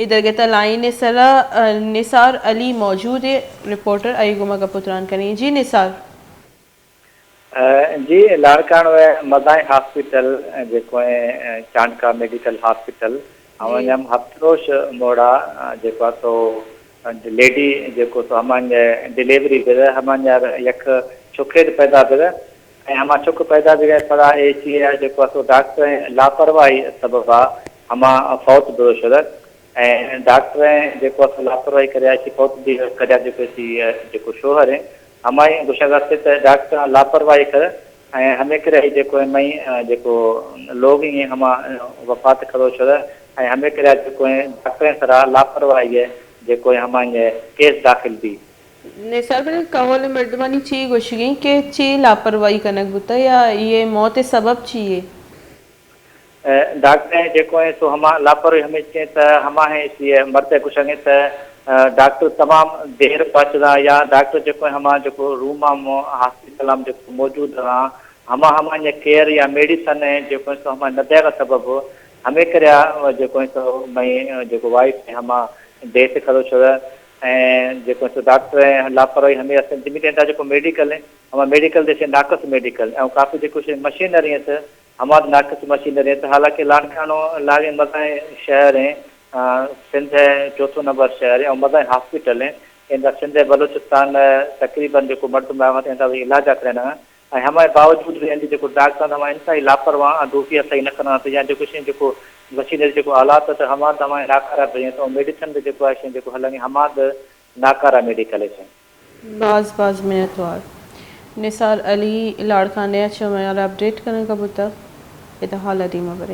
इधर के लाइन सरा निसार अली मौजूद है, रिपोर्टर अयुगुमा का पुत्रान करें। जी निसार। जी लाड़कान मदाई हॉस्पिटल जेको है चांडका मेडिकल हॉस्पिटल हम हफ्तरोश मोड़ा जेको तो लेडी जेको तो हम डिलीवरी कर हम यक छोकरे पैदा कर हम छोक पैदा भी पड़ा एसी जेको तो डॉक्टर लापरवाही सबब हम फौत दो शुरू डॉक्टर जेको लापरवाही कर फौत भी कर जेको शोहर है हमारी गुशगास्ते डॉक्टर लापरवाही कर हमें करे जेको मई जेको लोग ही हम वफात करो शुरू हमें करे जेको डॉक्टर सरा लापरवाही है जेको हम केस दाखिल भी निसार बिन कहोले मर्दमानी ची गुशगी के ची लापरवाही कनक बुता या ये मौत सबब चाहिए डॉक्टर जेको है सो हम लापरवाही हमें चें त हम है मर्द गुशगे त डॉक्टर तमाम देर पहुंचदा या डॉक्टर जो हम जो रूम हॉस्पिटल में जो मौजूद रहा हम केयर या मेडिसन जो हम न देगा सबब हमें कर जो मई जो वाइफ हम डेथ करो छोड़ जो डॉक्टर लापरवाही हमें जिम्मेदार जो मेडिकल है हम मेडिकल जैसे नाकस मेडिकल काफ़ी जो मशीनरी है हमारे नाकस मशीनरी है हालांकि लाड़कानो लागे मदाए शहर है सिंध चौथों नंबर शहर है मदाई हॉस्पिटल है इन सिंध बलूचिस्तान तकरीबन जो मर्द इलाज कराना हमारे बावजूद भी जो डॉक्टर हम इंसा लापरवाह ड्यूटी सही न करना या जो मशीनरी जो हालात तो हमारे नाकारा पे तो मेडिसिन भी जो हलें हमारे नाकारा मेडिकल है बाज बाज मिनटवार निसार अली लाड़काने अच्छा मैं अपडेट करने का बुता ये तो हाल अदीमा बरे।